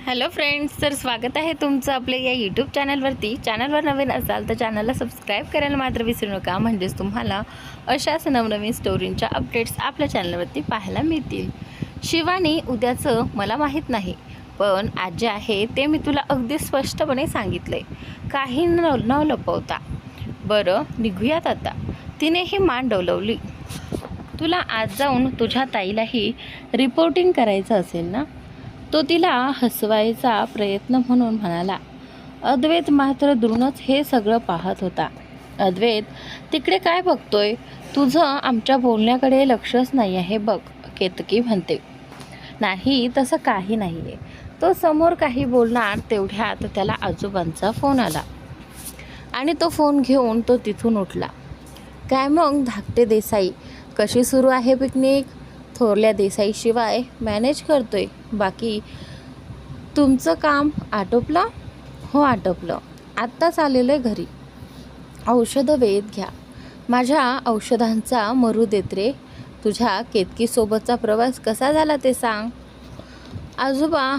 Hello friends, तर स्वागत आहे तुमचं आपल्या या यूट्यूब चॅनलवरती. चॅनलवर नवीन असाल तर चॅनलला सबस्क्राईब करायला मात्र विसरू नका, म्हणजेच तुम्हाला अशाच नवनवीन स्टोरींच्या अपडेट्स आपल्या चॅनलवरती पाहायला मिळतील. शिवानी, उद्याचं मला माहीत नाही, पण आज जे आहे ते मी तुला अगदी स्पष्टपणे सांगितलं आहे, काही न लपवता. बरं, निघूयात आता. तिनेही मान डोलवली. तुला आज जाऊन तुझ्या ताईलाही रिपोर्टिंग करायचं असेल ना? तो तिला हसवायचा प्रयत्न म्हणून म्हणाला. अद्वैत मात्र दुरूनच हे सगळं पाहत होता. अद्वैत, तिकडे काय बघतोय? तुझं आमच्या बोलण्याकडे लक्षच नाही आहे बघ, केतकी म्हणते. नाही, तसं काही नाही आहे. तो समोर काही बोलणार तेवढ्यात त्याला आजोबांचा फोन आला आणि तो फोन घेऊन तो तिथून उठला. काय मग धाकटे देसाई, कशी सुरू आहे पिकनिक? थोरल्या देसाईशिवाय मॅनेज करतोय. बाकी तुमचं काम आटोपलं? हो, आटोपलं. आत्ताच आलेलं आहे घरी. औषधं वेळेत घ्या. माझ्या औषधांचा मरू देत रे. तुझ्या केतकीसोबतचा प्रवास कसा झाला ते सांग. आजोबा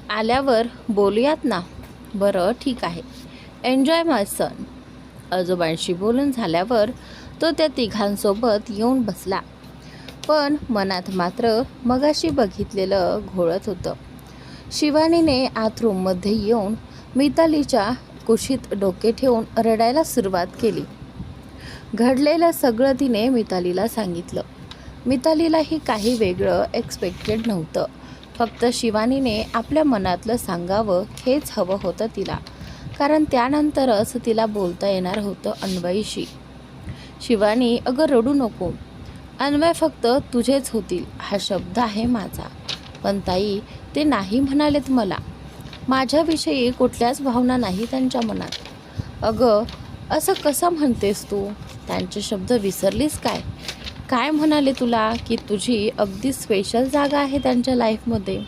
आल्यावर बोलूयात ना. बरं, ठीक आहे. Enjoy my son. आजोबांशी बोलून झाल्यावर तो त्या तिघांसोबत येऊन बसला, पण मनात मात्र मगाशी बघितलेलं घोळत होतं. शिवानीने आत रूममध्ये येऊन मितालीच्या कुशीत डोके ठेवून रडायला सुरुवात केली. घडलेलं सगळं तिने मितालीला सांगितलं. मितालीलाही काही वेगळं एक्सपेक्टेड नव्हतं. फक्त शिवानीने आपल्या मनातलं सांगावं हेच हवं होतं तिला, कारण त्यानंतरच तिला बोलता येणार होतं अन्वयशी. शिवानी, अगं रडू नको. अन्वय फक्त तुझेच होतील हा शब्द आहे माझा. पण ताई, ते नाही म्हणालेत मला. माझ्याविषयी कुठल्याच भावना नाही त्यांच्या मनात. अगं, असं कसं म्हणतेस तू? त्यांचे शब्द विसरलीस काय? काय म्हणाले तुला की तुझी अगदी स्पेशल जागा आहे त्यांच्या लाईफमध्ये?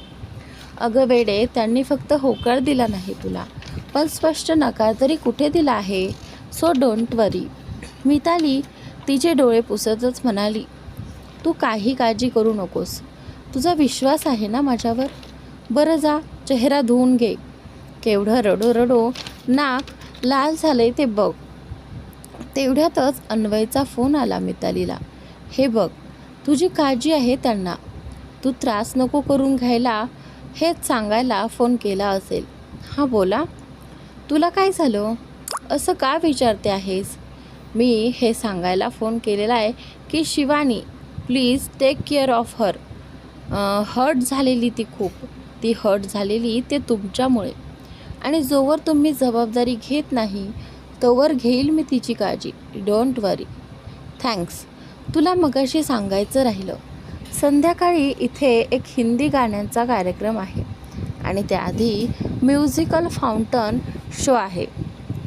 अगं वेडे, त्यांनी फक्त होकार दिला नाही तुला, पण स्पष्ट नकार तरी कुठे दिला आहे. सो डोंट वरी. मिताली तिचे डोळे पुसतच म्हणाली. तू काही काळजी करू नकोस. तुझा विश्वास आहे ना माझ्यावर? बरं जा, चेहरा धुवून घे. केवढं रडो रडो नाक लाल झालंय ते बघ. तेवढ्यातच अन्वयचा फोन आला मितालीला. हे बघ, तुझी काळजी आहे त्यांना. तू त्रास नको करून घ्यायला हेच सांगायला फोन केला असेल. हां बोला. तुला काय झालं? असं का विचारते आहेस? मी हे सांगायला फोन केलेला आहे की Shivani, please take care of her. Hurt झालेली ती हर्ट झालेली ते तुमच्यामुळे, आणि जोवर तुम्ही जबाबदारी घेत नाही तोवर घेईल मी तिची काळजी. Don't worry. थँक्स. तुला मगाशी सांगायचं राहिलं, संध्याकाळी इथे एक हिंदी गाण्यांचा कार्यक्रम आहे आणि त्याआधी म्युझिकल फाउंटन शो आहे.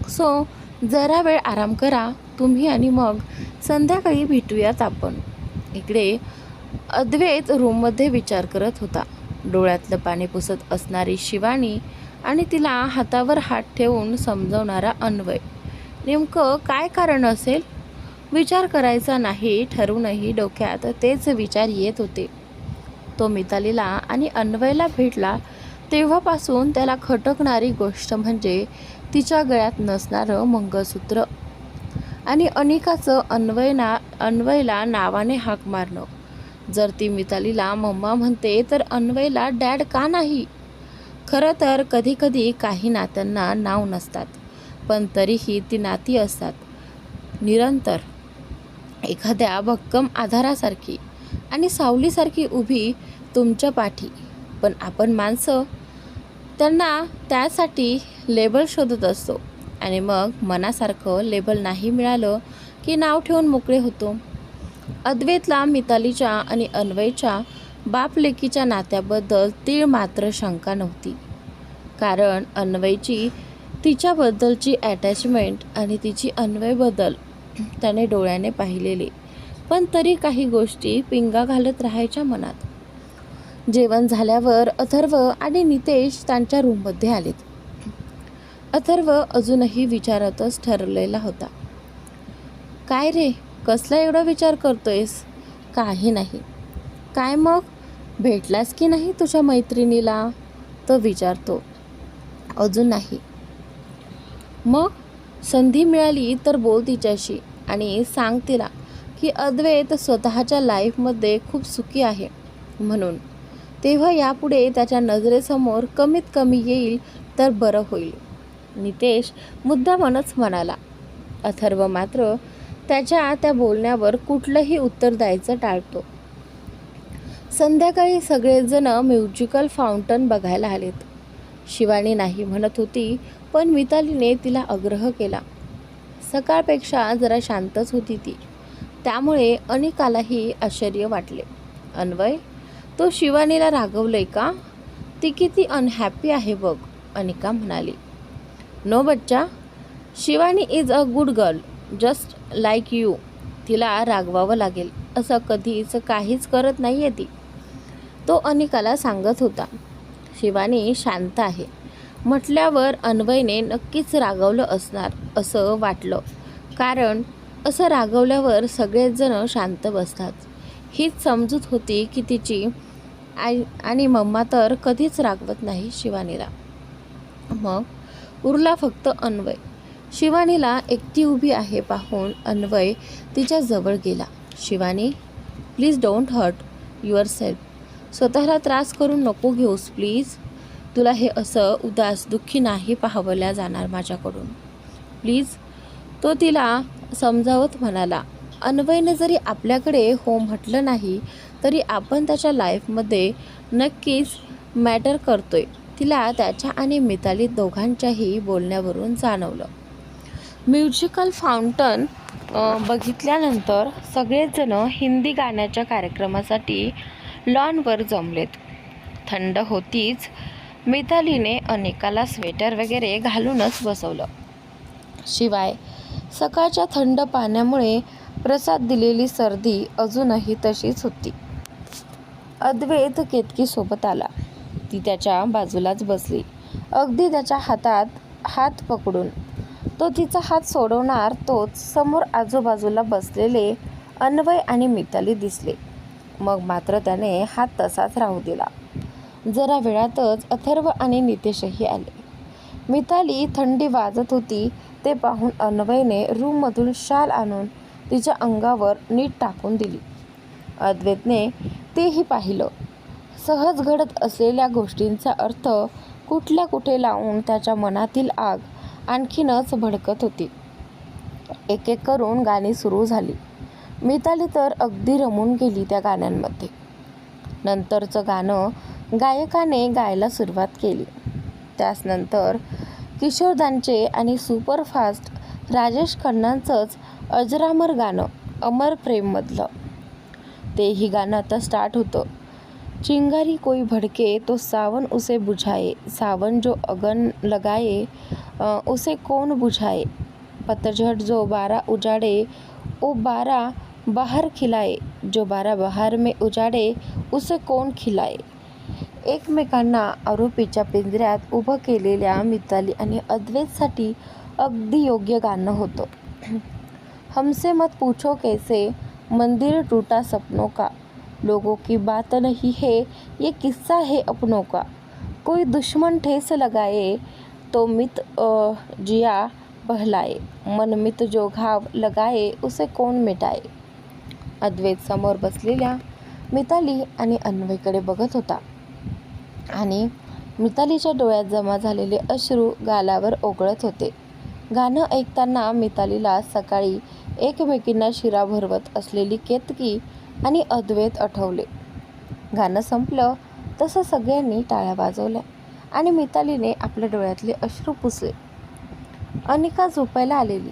सो जरा वेळ आराम करा तुम्ही आणि मग संध्याकाळी भेटूयात आपण. इकडे अद्वैत रूममध्ये विचार करत होता. डोळ्यातलं पाणी पुसत असणारी शिवानी आणि तिला हातावर हात ठेवून समजवणारा अन्वय. नेमकं काय कारण असेल? विचार करायचा नाही ठरवूनही डोक्यात तेच विचार येत होते. तो मितालीला आणि अन्वयला भेटला तेव्हापासून त्याला खटकणारी गोष्ट म्हणजे तिच्या गळ्यात नसणारं मंगळसूत्र आणि अनिकाचं अन्वयला नावाने हाक मारणं. जर ती मितालीला मम्मा म्हणते तर अन्वयला डॅड का नाही? खरं तर कधीकधी काही नात्यांना नाव नसतात, पण तरीही ती नाती असतात, निरंतर एखाद्या भक्कम आधारासारखी आणि सावलीसारखी उभी तुमच्या पाठी. पण आपण माणसं त्यांना त्यासाठी लेबल शोधत असतो आणि मग मनासारखं लेबल नाही मिळालं की नाव ठेवून मोकळे होतो. अद्वैतला मितालीच्या आणि अन्वयच्या बाप-लेकीच्या नात्याबद्दल तीळ मात्र शंका नव्हती, कारण अन्वयची तिच्याबद्दलची अटॅचमेंट आणि तिची अन्वयबद्दल त्याने डोळ्याने पाहिलेले. पण तरी काही गोष्टी पिंगा घालत राहायच्या मनात. जेवण झाल्यावर अथर्व आणि नितेश त्यांच्या रूममध्ये आलेत. अथर्व अजूनही विचारातच ठरलेला होता. काय रे, कसला एवढा विचार करतोयस? काही नाही. काय मग, भेटलास की नाही तुझ्या मैत्रिणीला? तो विचारतो. अजून नाही. मग संधी मिळाली तर बोल तिच्याशी आणि सांग तिला की अद्वैत स्वतःच्या लाईफमध्ये खूप सुखी आहे म्हणून. तेव्हा यापुढे त्याच्या नजरेसमोर कमीत कमी येईल तर बरं होईल. नितेश मुद्दामनच म्हणाला. अथर्व मात्र त्याच्या त्या बोलण्यावर कुठलंही उत्तर द्यायचं टाळतो. संध्याकाळी सगळेजण म्युझिकल फाउंटन बघायला आलेत. शिवानी नाही म्हणत होती, पण मितालीने तिला आग्रह केला. सकाळपेक्षा जरा शांतच होती ती, त्यामुळे अनिकालाही आश्चर्य वाटले. अन्वय, तो शिवानीला रागवलंय का? ती किती अनहॅपी आहे बघ, अनिका म्हणाली. नो बच्चा, Shivani is a good girl, just like you. तिला रागवावं लागेल असं कधीच काहीच करत नाही आहे ती, तो अनिकाला सांगत होता. शिवानी शांत आहे म्हटल्यावर अन्वयने नक्कीच रागवलं असणार असं वाटलं, कारण असं रागवल्यावर सगळेच जण शांत बसतात. हीच समजूत होती की तिची आई आणि मम्मा तर कधीच रागवत नाही शिवानीला. मग उरला फक्त अन्वय. शिवानीला एकटी उभी आहे पाहून अन्वय तिच्या जवळ गेला. Shivani, please don't hurt yourself. स्वतःला त्रास करून नको घेऊस प्लीज. तुला हे असं उदास दुःखी नाही पाहावल्या जाणार माझ्याकडून, प्लीज, तो तिला समजावत म्हणाला. अन्वयने जरी आपल्याकडे हो म्हटलं नाही तरी आपण त्याच्या लाईफमध्ये नक्कीच मॅटर करतोय, तिला त्याच्या आणि मिताली दोघांच्याही बोलण्यावरून जाणवलं. म्युझिकल फाउंटन बघितल्यानंतर सगळेजण हिंदी गाण्याच्या कार्यक्रमासाठी लॉनवर जमलेत. थंड होतीच मितालीने अनिकाला स्वेटर वगैरे घालूनच बसवलं. शिवाय सकाळच्या थंड पाण्यामुळे प्रसाद दिलेली सर्दी अजूनही तशीच होती. अद्वैत केतकीसोबत आला. ती त्याच्या बाजूलाच बसली, अगदी त्याच्या हातात हात पकडून. तो तिचा हात सोडवणार तोच समोर आजूबाजूला बसलेले अन्वय आणि मिताली दिसले. मग मात्र त्याने हात तसाच राहू दिला. जरा वेळातच अथर्व आणि नितेशही आले. मिताली थंडी वाजत होती ते पाहून अन्वयने रूममधून शाल आणून तिच्या अंगावर नीट टाकून दिली. अद्वैतने तेही पाहिलं. सहज घडत असलेल्या गोष्टींचा अर्थ कुठल्या कुठे लावून त्याच्या मनातील आग आणखीनच भडकत होती. एक एक करून गाणी सुरू झाली. मिताली तर अगदी रमून गेली त्या गाण्यांमध्ये. नंतरचं गाणं गायकाने गायला सुरुवात केली. त्यानंतर किशोरदांचे आणि सुपरफास्ट राजेश खन्नांचंच अजरामर गाणं अमर प्रेममधलं. तेही गाणं आता स्टार्ट होतं. चिंगारी कोई भड़के तो सावन उसे बुझाए, सावन जो अगन लगाए उसे कौन बुझाए, पतझड़ जो बारा उजाड़े ओ बारा बहार खिलाए, जो बारा बहार में उजाड़े उसे कौन खिलाए. एकमेकांना आरोपीच्या पिंजऱ्यात उभं केलेल्या मिताली आणि अद्वैतसाठी अगदी योग्य गाणं होतं. हमसे मत पूछो कैसे, मंदिर टूटा सपनों का, लोगों की बात नहीं है ये किस्सा है अपनों का, कोई दुश्मन ठेस लगाए तो मित जिया बहलाए, मनमित जो घाव लगाए उसे कौन मिटाए. अद्वैत समोर बसलेल्या मिताली आणि अन्वयकडे बघत होता आणि मितालीच्या डोळ्यात जमा झालेले अश्रू गालावर ओघळत होते. गाणं ऐकताना मितालीला सकाळी एकमेकींना शिरा भरवत असलेली केतकी आणि अद्वैत आठवले. गाणं संपलं तसं सगळ्यांनी टाळ्या वाजवल्या आणि मितालीने आपल्या डोळ्यातले अश्रू पुसले. अनिका झोपायला आलेली.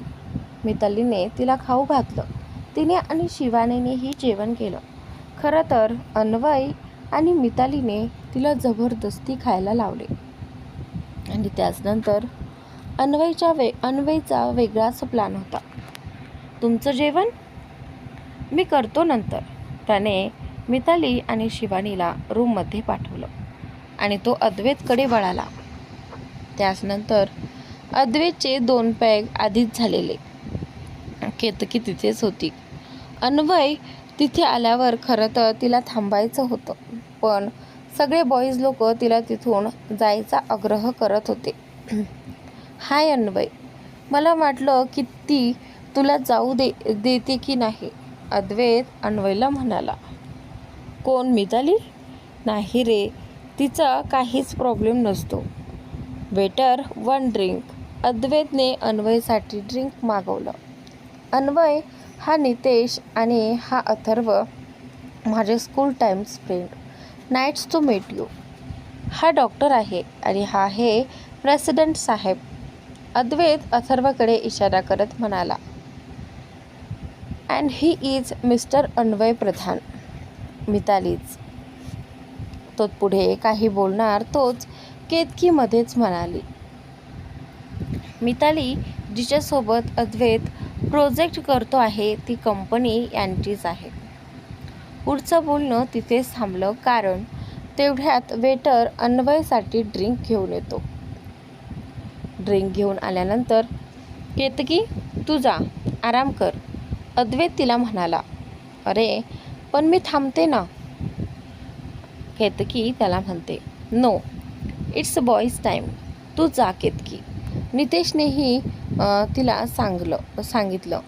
मितालीने तिला खाऊ घातलं. तिने आणि शिवानीनेही जेवण केलं. खरं तर अन्वय आणि मितालीने तिला जबरदस्ती खायला लावले आणि त्याचनंतर अन्वयचा वेगळाच प्लॅन होता. तुमचं जेवण मी करतो नंतर, त्याने मिताली आणि शिवानीला रूममध्ये पाठवलं आणि तो अद्वैतकडे वळाला. त्याचनंतर अद्वैतचे 2 पॅग आधीच झालेले. केतकी तिथेच होती. अन्वय तिथे आल्यावर खरं तर तिला थांबायचं होतं, पण सगळे बॉईज लोक तिला तिथून जायचा आग्रह करत होते. हाय अन्वय, मला वाटलं की ती तुला जाऊ देते की नाही, अद्वैत अन्वयला म्हणाला. कोण, मिताली? नाही रे, तिचा काहीच प्रॉब्लेम नसतो. Waiter, 1 drink. अद्वैतने अन्वयसाठी ड्रिंक मागवलं. अन्वय, हा नितेश आणि हा अथर्व, माझे school times friend. Nice to meet you. हा डॉक्टर आहे आणि हा आहे प्रेसिडेंट साहेब. अद्वैत अथर्वकडे इशारा करत म्हणाला. And he is mister Anvay Pradhan. मितालीच. तो पुढे काही बोलणार तोच केतकीमध्येच म्हणाली. मिताली, जिच्यासोबत अद्वैत प्रोजेक्ट करतो आहे ती कंपनी यांचीच आहे. पुढचं बोलणं तिथेच थांबलं, कारण तेवढ्यात वेटर अन्वयसाठी ड्रिंक घेऊन येतो. ड्रिंक घेऊन आल्यानंतर, केतकी तू जा, आराम कर, अद्वैत तिला म्हणाला. अरे पण मी थांबते ना, केतकी त्याला म्हणते. नो, इट्स बॉईज टाईम, तू जा केतकी. नितेशनेही तिला सांगितलं.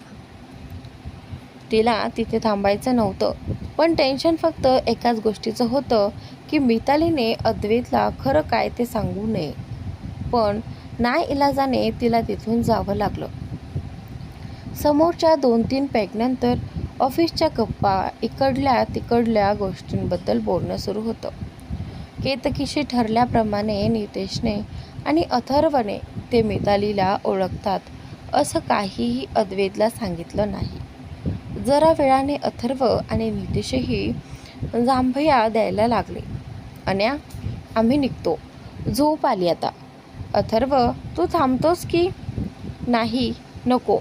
तिला तिथे थांबायचं नव्हतं, पण टेन्शन फक्त एकाच गोष्टीचं होतं की मितालीने अद्वैतला खरं काय ते सांगू नये. पण नाईलाजाने तिला तिथून जावं लागलं. समोरच्या 2-3 पॅकनंतर ऑफिसच्या गप्पा, इकडल्या तिकडल्या गोष्टींबद्दल बोलणं सुरू होतं. केतकीशी ठरल्याप्रमाणे नितेशने आणि अथर्वने ते मितालीला ओळखतात असं काहीही अद्वैतला सांगितलं नाही. जरा वेळाने अथर्व आणि नितेशही जांभया द्यायला लागले. अन्या, आम्ही निघतो, झोप आली आता. अथर्व, तू थांबतोस की? नाही, नको,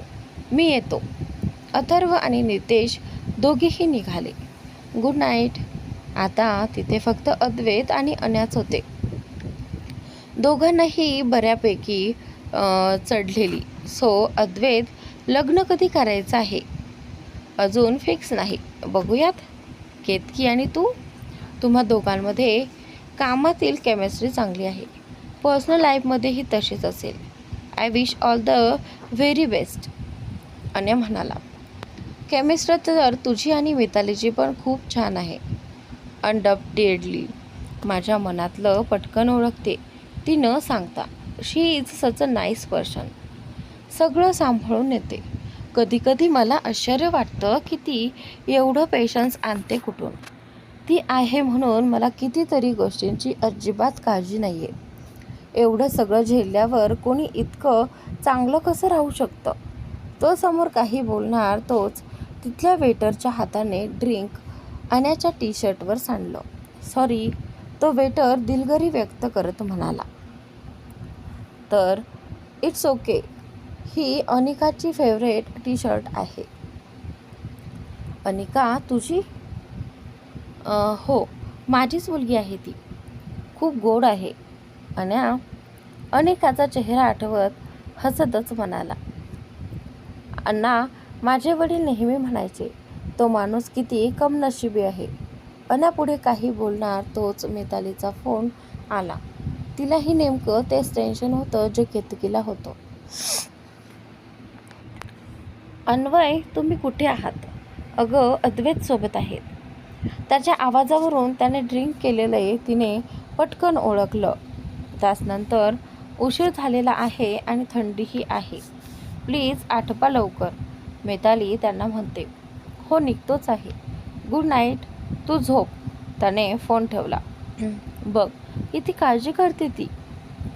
मी येतो. अथर्व आणि नितेश दोघेही निघाले. Good night. आता तिथे फक्त अद्वैत आणि अन्याच होते. दोघांनाही बऱ्यापैकी चढलेली. सो अद्वैत, लग्न कधी करायचं आहे? अजून फिक्स नाही, बघूयात. केतकी आणि तू, तुम्हा दोघांमध्ये कामातील केमिस्ट्री चांगली आहे, पर्सनल लाईफमध्येही तशीच असेल. I wish all the very best, Anya म्हणाला. केमिस्ट्री तर तुझी आणि मितालीची पण खूप छान आहे. अनडब्टेडली माझ्या मनातलं पटकन ओळखते ती न सांगता. She is such a nice person. सगळं सांभाळून येते. कधीकधी मला आश्चर्य वाटतं की ती एवढं पेशन्स आणते कुठून. ती आहे म्हणून मला कितीतरी गोष्टींची अजिबात काळजी नाही आहे. एवढं सगळं झेलल्यावर कोणी इतकं चांगलं कसं राहू शकतं? तो समोर काही बोलणार तोच तिथल्या वेटरच्या हाताने ड्रिंक अन्याच्या टी-शर्टवर सांडलं. सॉरी, तो वेटर दिलगिरी व्यक्त करत म्हणाला. तर इट्स ओके, ही अनिकाची फेवरेट टी-शर्ट आहे. अनिका तुझी? हो, माझीच मुलगी आहे ती. खूप गोड आहे. अनिकाचा चेहरा आठवत हसतच म्हणाला. अण्णा, माझे वडील नेहमी म्हणायचे, तो माणूस किती कमनशिबी आहे. पुढे काही बोलणार तोच मितालीचा फोन आला. तिलाही नेमकं तेच टेन्शन होतं जे केतकीला होतं. अन्वय, तुम्ही कुठे आहात? अगं, अद्वैत सोबत आहेत. त्याच्या आवाजावरून त्याने ड्रिंक केलेलं तिने पटकन ओळखलं. त्यानंतर उशीर झालेला आहे आणि थंडीही आहे. प्लीज आटपा लवकर, मिताली त्यांना म्हणते. हो, निघतोच आहे. गुड नाईट, तू झोप. त्याने फोन ठेवला. बघ, किती काळजी करते ती,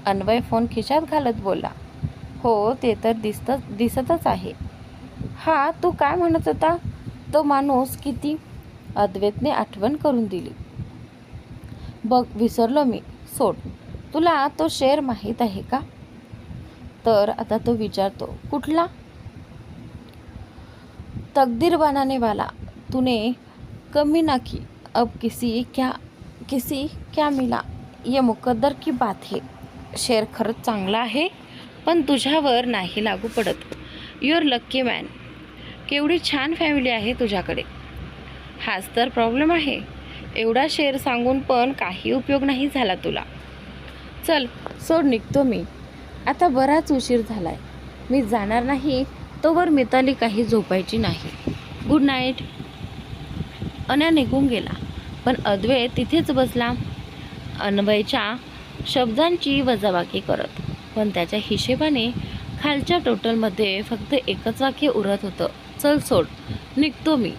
अन्वय फोन खिशात घालत बोलला. हो, ते तर दिसतच आहे. हा, तू काय म्हणत होता? तो माणूस किती? अद्वैतने आठवण करून दिली. बघ, विसरलो मी, सोड. तुला तो शेर माहीत आहे का? तर आता तो विचारतो, कुठला? तकदीर बनाने वाला. तूने कमी ना की, अब किसी क्या मिला, ये मुकद्दर की बात है. शेर खरंच चांगला आहे, पण तुझ्यावर नाही लागू पडत. Your lucky man. केवढी छान फॅमिली आहे तुझ्याकडे. हाच तर प्रॉब्लेम आहे. एवढा शेर सांगून पण काही उपयोग नाही झाला तुला. चल सोड, निघतो मी. आता बराच उशीर झालाय. मी जाणार नाही तोवर मिताली काही झोपायची नाही. Good night. अन्या निघून गेला, पण अद्वैत तिथेच बसला, अन्वयच्या शब्दांची वजाबाकी करत. पण त्याच्या हिशेबाने खालच्या टोटलमध्ये फक्त एकच वाक्य उरत होतं, चल सोड, निघतो मी.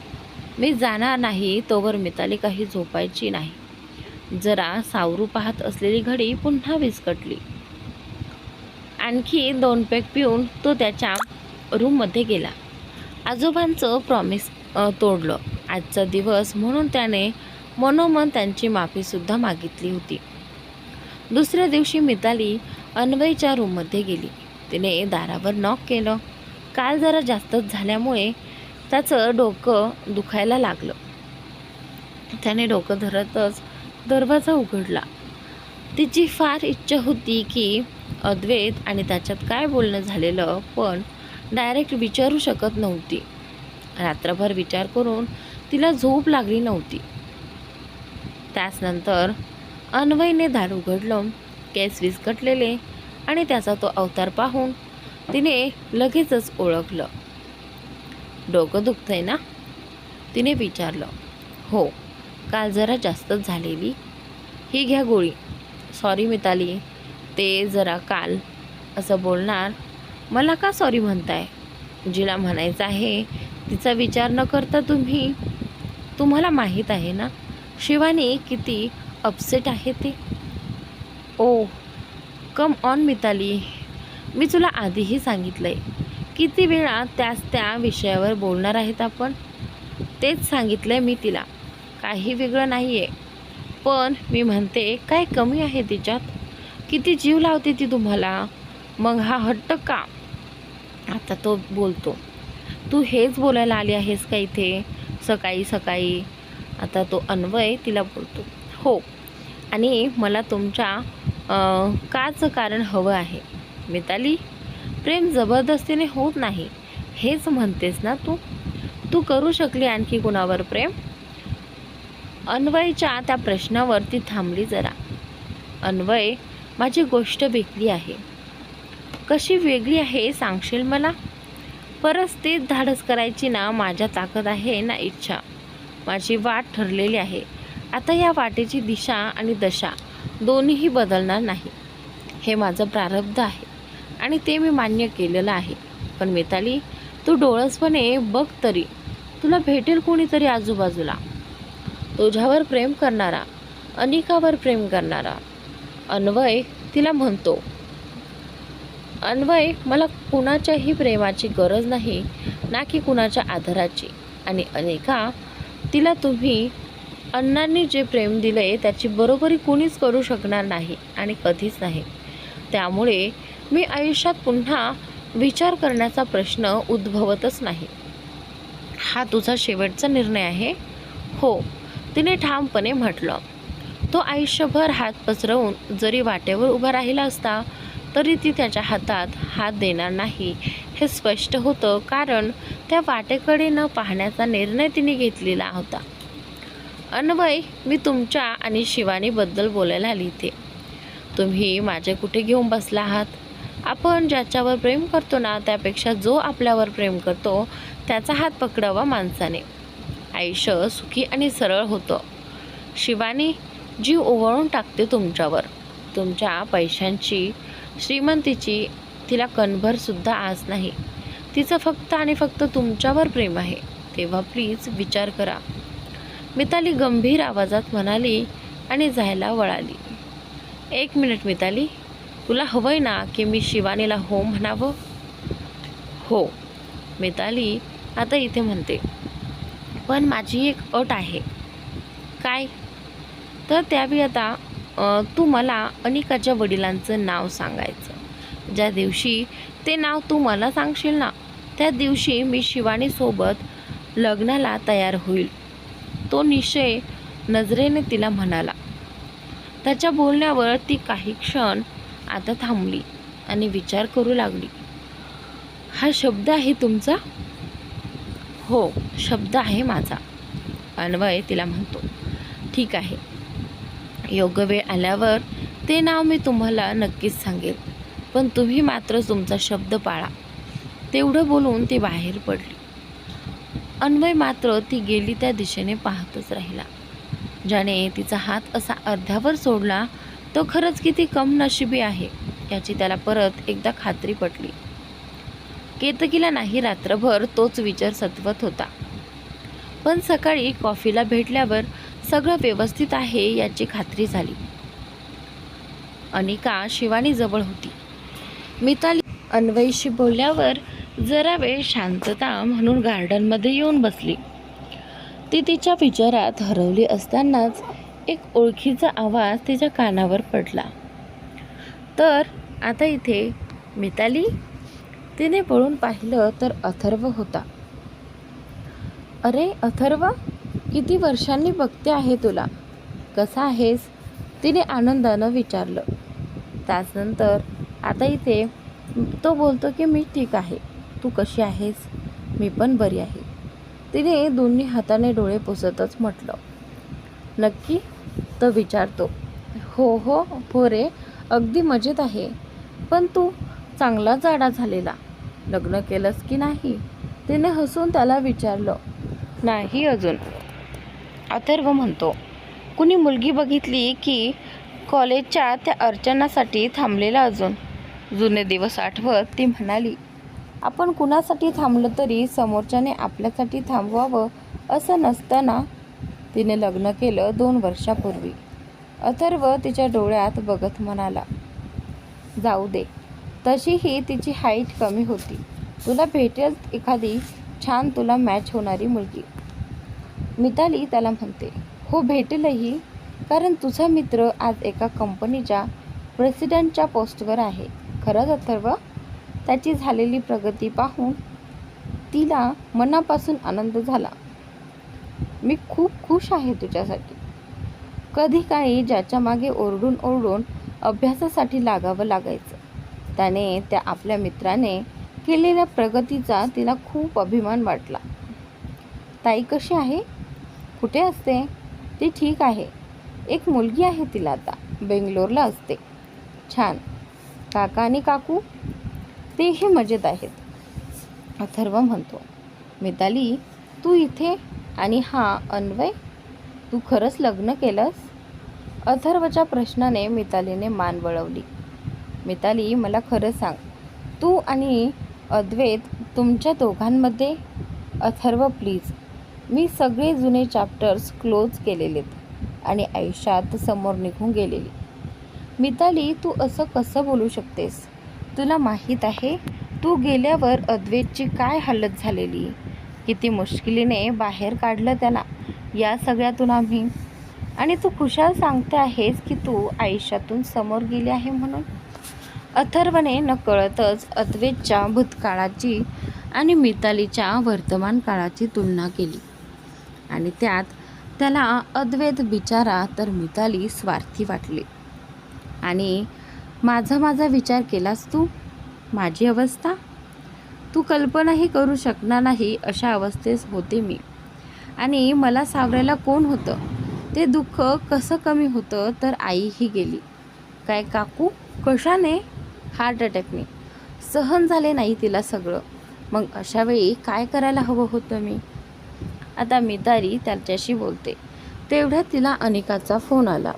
मी जाणार नाही तोवर मिताली काही झोपायची नाही. जरा सावरू पाहत असलेली घडी पुन्हा विस्कटली. आणखी 2 पेग पिऊन तो त्याच्या रूममध्ये गेला. आजोबांचं प्रॉमिस तोडलं आजचा दिवस म्हणून त्याने मनोमन त्यांची माफीसुद्धा मागितली होती. दुसऱ्या दिवशी मिताली अन्वयच्या रूममध्ये गेली. तिने दारावर नॉक केलं. काल जरा जास्तच झाल्यामुळे त्याचं डोकं दुखायला लागलं. त्याने डोकं धरतच दरवाजा उघडला. तिची फार इच्छा होती की अद्वैत आणि त्याच्यात काय बोलणं झालेलं, पण डायरेक्ट विचारू शकत नव्हती. रात्रभर विचार करून तिला झोप लागली नव्हती. त्यानंतर अन्वयने दार उघडलं. केस विस्कटलेले आणि त्याचा तो अवतार पाहून तिने लगेचच ओळखलं. डोकं दुखतंय ना, तिने विचारलं. हो, काल जरा जास्तच झालेली. ही घ्या गोळी. सॉरी मिताली, ते जरा काल असं बोलणार. मला का सॉरी म्हणताय? जिला म्हणायचं आहे तिचा विचार न करता तुम्हाला माहीत आहे ना शिवानी किती अपसेट आहे ते. ओ कम ऑन मिताली, मी तुला आधीही सांगितलंय. किती वेळा त्या विषयावर बोलणार आहेत आपण. तेच सांगितलंय मी तिला, काही वेगळं नाही आहे. पण मी म्हणते काय कमी आहे तिच्यात? किती जीव लावते ती तुम्हाला, मग हा हट्ट का? आता तो बोलतो, तू हेच बोलायला आली आहेस का इथे सकाळी सकाळी? आता तो अन्वय तिला बोलतो, हो, आणि मला तुमच्या काचं कारण हवं आहे. मिताली, प्रेम जबरदस्तीने होत नाही हेच म्हणतेस ना तू? तू करू शकली आणखी कुणावर प्रेम? अन्वयच्या त्या प्रश्नावर ती थांबली जरा. अन्वय, माझी गोष्ट वेगळी आहे. कशी वेगळी आहे सांगशील मला? परस्थितीत धाडस करायची ना माझ्या ताकद आहे ना इच्छा. माझी वाट ठरलेली आहे. आता या वाटेची दिशा आणि दशा दोन्हीही बदलणार नाही. हे माझं प्रारब्ध आहे आणि ते मी मान्य केलेलं आहे. पण मिताली, तू डोळसपणे बघ तरी, तुला भेटेल कोणीतरी आजूबाजूला, तुझ्यावर प्रेम करणारा, अनिकावर प्रेम करणारा. अन्वय तिला म्हणतो. अन्वय, मला कुणाच्याही प्रेमाची गरज नाही, ना की कुणाच्या आधाराची. आणि अनिका, तिला तुम्ही अण्णांनी जे प्रेम दिले त्याची बरोबरी कोणीच करू शकणार नाही आणि कधीच नाही. त्यामुळे मी आयुष्यात पुन्हा विचार करण्याचा प्रश्न उद्भवतच नाही. हा तुझा शेवटचा निर्णय आहे? हो, तिने ठामपणे म्हटलं. तो आयुष्यभर हात पसरवून जरी वाटेवर उभा राहिला असता तरी ती त्याच्या हातात हात देणार नाही हे स्पष्ट होतं, कारण त्या वाटेकडे न पाहण्याचा निर्णय तिने घेतलेला होता. अन्वय, मी तुमच्या आणि शिवानीबद्दल बोलायला लिहिते. तुम्ही माझे कुठे घेऊन बसला आहात? आपण ज्याच्यावर प्रेम करतो ना त्यापेक्षा जो आपल्यावर प्रेम करतो त्याचा हात पकडावा माणसाने. आयुष्य सुखी आणि सरळ होतं. शिवानी जीव ओवाळून टाकते तुमच्यावर. तुमच्या पैशांची, श्रीमंतीची तिला कणभरसुद्धा आस नाही. तिचं फक्त आणि फक्त तुमच्यावर प्रेम आहे. तेव्हा प्लीज विचार करा. मिताली गंभीर आवाजात म्हणाली आणि जायला वळाली. 1 मिनिट मिताली, तुला हवंय ना की मी शिवानीला हो म्हणावं? हो, मिताली आता इथे म्हणते. पण माझी एक अट आहे. काय? तर त्यावेळी आता तू मला अनिकाच्या वडिलांचं नाव सांगायचं. ज्या दिवशी ते नाव तू मला सांगशील ना त्या दिवशी मी शिवानीसोबत लग्नाला तयार होईल. तो निश्चय नजरेने तिला म्हणाला. त्याच्या बोलण्यावर ती काही क्षण आता थांबली आणि विचार करू लागली. हा शब्द आहे तुमचा? हो, शब्द आहे माझा, अन्वय तिला म्हणतो. ठीक आहे, योग्य वेळ आल्यावर ते नाव मी तुम्हाला नक्कीच सांगेल, पण तुम्ही मात्र तुमचा शब्द पाळा. तेवढं बोलून ती बाहेर पडली. अन्वय मात्र ती गेली त्या दिशेने पाहतच राहिला. ज्याने तिचा हात असा अर्ध्यावर सोडला तो खरंच किती कम नशिबी आहे याची त्याला परत एकदा खात्री पटली. केतकीला नाही रात्रभर तोच विचार सतवत होता, पण सकाळी कॉफीला भेटल्यावर सगळं व्यवस्थित आहे याची खात्री झाली. अनिका शिवानी जवळ होती. मिताली अन्वयशी बोलल्यावर जरा वेळ शांतता म्हणून गार्डनमध्ये येऊन बसली. ती तिच्या विचारात हरवली असतानाच एक ओळखीचा आवाज तिच्या कानावर पडला. तर आता इथे मिताली. तिने वळून पाहिलं तर अथर्व होता. अरे अथर्व, किती वर्षांनी बघते आहे तुला, कसा आहेस, तिने आनंदानं विचारलं. त्यानंतर आता इथे तो बोलतो की मी ठीक आहे, तू कशी आहेस. मी पण बरी आहे, तिने दोन्ही हाताने डोळे पुसतच म्हटलं. नक्की, तो विचारतो. हो हो हो रे, अगदी मजेत आहे. पण तू चांगला जाडा झालेला, लग्न केलंस की नाही, तिने हसून त्याला विचारलं. नाही अजून, अथर्व म्हणतो. कुणी मुलगी बघितली की कॉलेजच्या त्या अर्चनासाठी थांबलेला अजून. जुने दिवस आठवत ती म्हणाली, आपण कुणासाठी थांबलं तरी समोरच्याने आपल्यासाठी थांबवावं असं नसतं ना. तिने लग्न केलं 2 वर्षापूर्वी. अथर्व तिच्या डोळ्यात बघत म्हणाला. जाऊ दे, तशीही तिची हाईट कमी होती. तुला भेटेल एखादी छान तुला मॅच होणारी मुलगी. मिताली त्याला म्हणते. हो भेटेलही, कारण तुझा मित्र आज एका कंपनीच्या प्रेसिडेंटच्या पोस्टवर आहे. खरंच अथर्व, त्याची झालेली प्रगती पाहून तिला मनापासून आनंद झाला. मी खूप खुश आहे तुझ्यासाठी. कधी काळी ज्याच्या मागे ओरडून ओरडून अभ्यासासाठी लागावं लागायचं, त्याने त्या आपल्या मित्राने केलेल्या प्रगतीचा तिला खूप अभिमान वाटला. ताई कशी आहे, कुठे असते. ती ठीक आहे, एक मुलगी आहे तिला, आता बेंगलोरला असते. छान. काका आणि काकू, तेही मजेत आहेत, अथर्व म्हणतो. मिताली, तू इथे आणि हा अन्वय, तू खरंच लग्न केलंस. अथर्वच्या प्रश्नाने मितालीने मान वळवली. मिताली, मला खरं सांग, तू आणि अद्वैत तुमच्या दोघांमध्ये. अथर्व प्लीज, मी सगळे जुने चॅप्टर्स क्लोज केलेलेत आणि आयुष्यात समोर निघून गेलेली. मिताली, तू असं कसं बोलू शकतेस. तुला माहीत आहे तू गेल्यावर अद्वैतची काय हालत झालेली, किती मुश्किलीने बाहेर काढलं त्याला या सगळ्यातून आम्ही. आणि तू खुशाल सांगते आहेस की तू आयुष्यातून समोर गेली आहे म्हणून. अथर्वने नकळतच अद्वैतच्या भूतकाळाची आणि मितालीच्या वर्तमान काळाची तुलना केली आणि त्यात त्याला अद्वैत बिचारा तर मिताली स्वार्थी वाटली. आणि माझा विचार केलास तू, माझी अवस्था तू कल्पनाही करू शकणार नाही अशा अवस्थेस होते मी. आणि मला सावरायला कोण होतं. ते दुःख कसं कमी होतं तर आईही गेली. काय काकू, कशाने. हार्ट अटॅकने. सहन झाले नाही तिला सगळं. मग अशावेळी काय करायला हवं होतं मी. आता मिताली त्याच्याशी बोलते. तेवढ्यात तिला अनिकाचा फोन आला.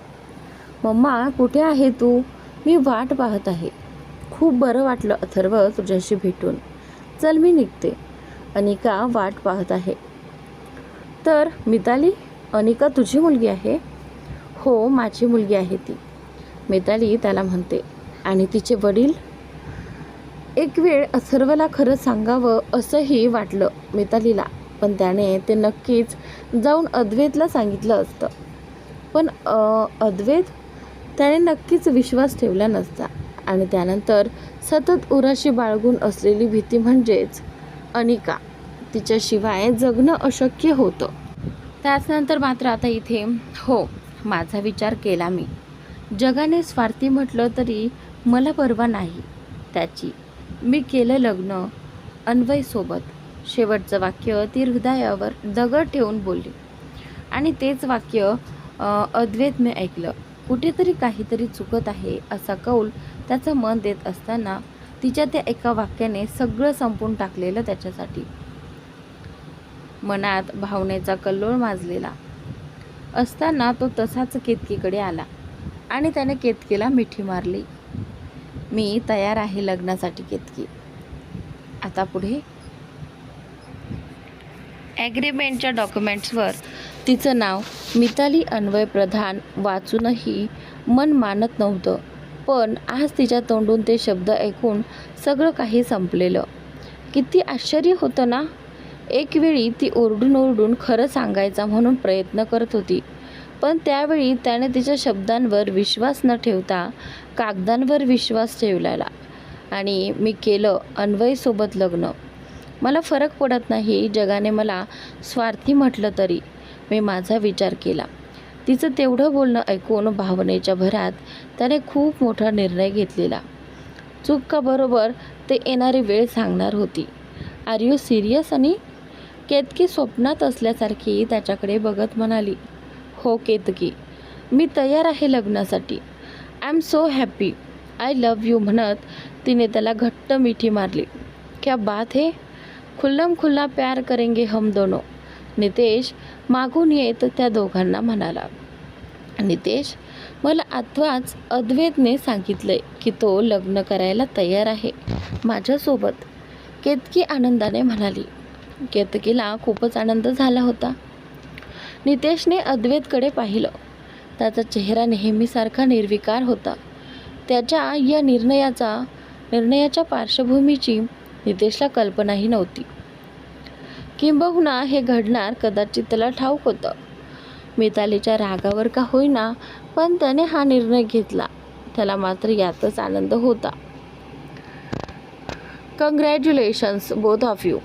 मम्मा कुठे आहे तू, मी वाट पाहत आहे. खूप बरं वाटलं अथर्व तुझ्याशी भेटून. चल मी निघते, अनिका वाट पाहत आहे. तर मिताली, अनिका तुझी मुलगी आहे. हो माझी मुलगी आहे ती, मिताली त्याला म्हणते. आणि तिचे वडील. एक वेळ अथर्वला खरं सांगावं असंही वाटलं मितालीला, पण त्याने ते नक्कीच जाऊन अद्वैतला सांगितलं असतं. पण अद्वैत, त्याने नक्कीच विश्वास ठेवला नसता. आणि त्यानंतर सतत उराशी बाळगून असलेली भीती म्हणजेच अनिका, तिच्याशिवाय जगणं अशक्य होतं. त्याचनंतर मात्र आता इथे हो, माझा विचार केला मी. जगाने स्वार्थी म्हटलं तरी मला पर्वा नाही त्याची. मी केलं लग्न अन्वयसोबत. शेवटचं वाक्य ती हृदयावर दगड ठेवून बोलली. आणि तेच वाक्य अद्वैतने ऐकलं. कुठेतरी काहीतरी चुकत आहे असा कौल त्याचं मन देत असताना तिच्या त्या एका वाक्याने सगळं संपून टाकलेलं त्याच्यासाठी. मनात भावनेचा कल्लोळ माजलेला असताना तो तसाच केतकीकडे आला आणि त्याने केतकीला मिठी मारली. मी तयार आहे लग्नासाठी केतकी. आता पुढे ॲग्रीमेंटच्या डॉक्युमेंट्सवर तिचं नाव मिताली अन्वय प्रधान वाचूनही मन मानत नव्हतं. पण आज तिच्या तोंडून ते शब्द ऐकून सगळं काही संपलेलं. किती आश्चर्य होतं ना. एक वेळी ती ओरडून ओरडून खरं सांगायचा म्हणून प्रयत्न करत होती, पण त्यावेळी त्याने तिच्या शब्दांवर विश्वास न ठेवता कागदांवर विश्वास ठेवलेला. आणि मी केलं अन्वयसोबत लग्न. मला फरक पडत नाही जगाने मला स्वार्थी म्हटलं तरी मी माझा विचार केला. तिचं तेवढं बोलणं ऐकून भावनेच्या भरात त्याने खूप मोठा निर्णय घेतलेला. चूक का बरोबर ते येणारी वेळ सांगणार होती. Are you serious? आणि केतकी स्वप्नात असल्यासारखी त्याच्याकडे बघत म्हणाली, हो केतकी, मी तयार आहे लग्नासाठी. I am so happy. I love you म्हणत तिने त्याला घट्ट मिठी मारली. क्या बात है, खुल्लम खुल्ला प्यार करेंगे हम दोनों. नितेश मागून येत त्या दोघांना म्हणाला. नितेश, मला आत्ताच अद्वैतने सांगितलंय की तो लग्न करायला तयार आहे माझ्यासोबत. केतकी आनंदाने म्हणाली. केतकीला खूपच आनंद झाला होता. नितेशने अद्वैतकडे पाहिलं. त्याचा चेहरा नेहमीसारखा निर्विकार होता. त्याच्या या निर्णयाच्या पार्श्वभूमीची नितेशला कल्पनाही नव्हती. किंबहुना हे घडणार कदाचित त्याला ठाऊक होतं. मितालीच्या रागावर का होईना, पण त्याने हा निर्णय घेतला. त्याला मात्र यातच आनंद होता. कंग्रॅच्युलेशन्स बोथ ऑफ यू.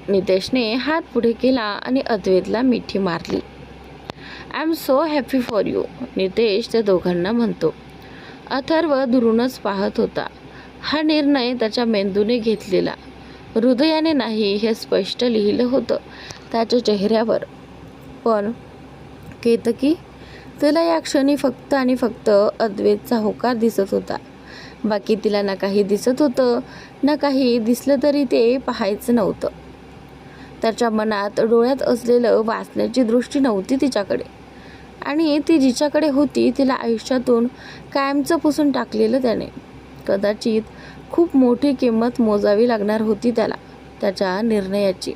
नितेशने हात पुढे केला आणि अद्वैतला मिठी मारली. I am so happy for you. Nitesh त्या दोघांना म्हणतो. अथर्व दुरूनच पाहत होता. हा निर्णय त्याच्या मेंदूने घेतलेला, हृदयाने नाही हे स्पष्ट लिहिलं होतं त्याच्या चेहऱ्यावर. पण केतकी, तिला या क्षणी फक्त आणि फक्त अद्वैतचा होकार दिसत होता. बाकी तिला ना काही दिसत होतं, ना काही दिसलं तरी ते पाहायचं नव्हतं. त्याच्या मनात डोळ्यात असलेलं वाचण्याची दृष्टी नव्हती तिच्याकडे, आणि ती जिच्याकडे होती तिला आयुष्यातून कायमचं पुसून टाकलेलं त्याने. कदाचित खूप मोठी किंमत मोजावी लागणार होती त्याला त्याच्या निर्णयाची.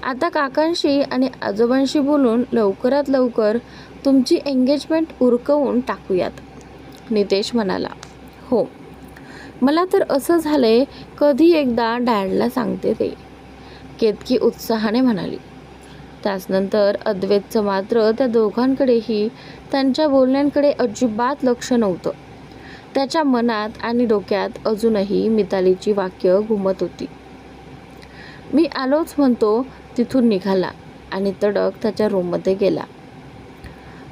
आता काकांशी आणि आजोबांशी बोलून लवकरात लवकर तुमची एंगेजमेंट उरकवून टाकूयात, नितेश म्हणाला. हो, मला तर असं झालंय कधी एकदा डॅडला सांगते ते, केतकी उत्साहाने म्हणाली. त्याचनंतर अद्वैतचं मात्र त्या दोघांकडेही त्यांच्या बोलण्यांकडे अजिबात लक्ष नव्हतं. त्याच्या मनात आणि डोक्यात अजूनही मितालीची वाक्य घुमत होती. मी आलोच म्हणतो तिथून निघाला आणि तडक त्याच्या रूममध्ये गेला.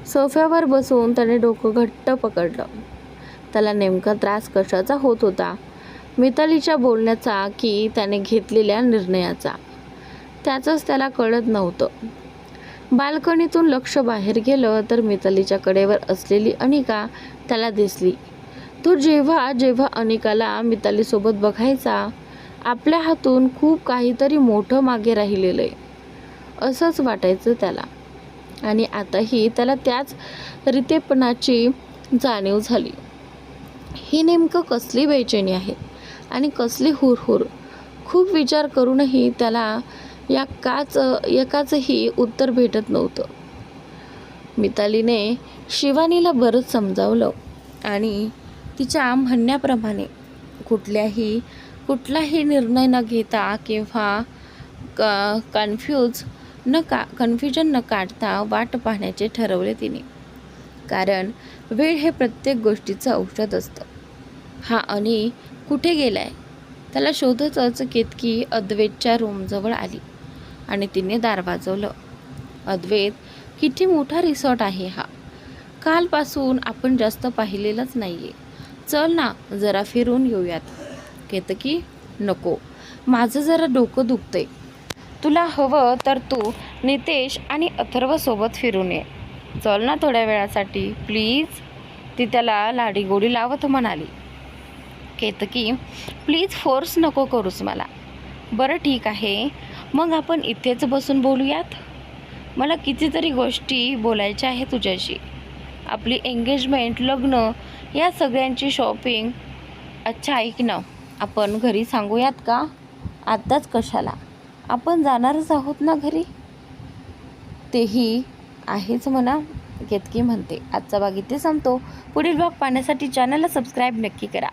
सोफ्यावर बसून त्याने डोकं घट्ट पकडलं. त्याला नेमका त्रास कशाचा होत होता, मितालीच्या बोलण्याचा की त्याने घेतलेल्या निर्णयाचा, त्याचंच त्याला कळत नव्हतं. बाल्कनीतून लक्ष बाहेर गेलं तर मितालीच्या कडेवर असलेली अनिका त्याला दिसली. तो जेव्हा जेव्हा अनिकाला मितालीसोबत बघायचा, आपल्या हातून खूप काहीतरी मोठं मागे राहिलेलं आहे असंच वाटायचं त्याला. आणि आताही त्याला त्याच रितेपणाची जाणीव झाली. ही नेमकं कसली बेचैनी आहे आणि कसली हुरहुर. खूप विचार करूनही त्याला एकाचंही उत्तर भेटत नव्हतं. मितालीने शिवानीला बरंच समजावलं आणि तिच्या म्हणण्याप्रमाणे कुठलाही निर्णय न घेता किंवा कन्फ्युजन न काढता वाट पाहण्याचे ठरवले तिने. कारण वेळ हे प्रत्येक गोष्टीचं औषध असतं. हा आणि कुठे गेलाय त्याला शोधतच केतकी अद्वैतच्या रूमजवळ आली आणि तिने दार वाजवलं. अद्वैत, किती मोठा रिसॉर्ट आहे हा. कालपासून आपण जास्त पाहिलेलंच नाहीये. चल ना जरा फिरून येऊयात. केतकी, नको, माझं जरा डोकं दुखतंय. तुला हवं तर तू नितेश आणि अथर्वसोबत फिरून ये. चल ना थोड्या वेळासाठी प्लीज. ती त्याला लाडीगोडी लावत म्हणाली. केतकी, प्लीज फोर्स नको करूस मला. बरं ठीक आहे, मग आपण इथेच बसून बोलूयात. मला कितीतरी गोष्टी बोलायच्या आहे तुझ्याशी. आपली एंगेजमेंट, लग्न, या सगळ्यांची शॉपिंग. अच्छा ऐक ना, आपण घरी सांगूयात का? आत्ताच कशाला? आपण जाणारच आहोत ना घरी. तेही आहेच म्हणा, केतकी म्हणते. आजचा भाग इथे संपतो. पुढील भाग पाहण्यासाठी चॅनलला सबस्क्राईब नक्की करा.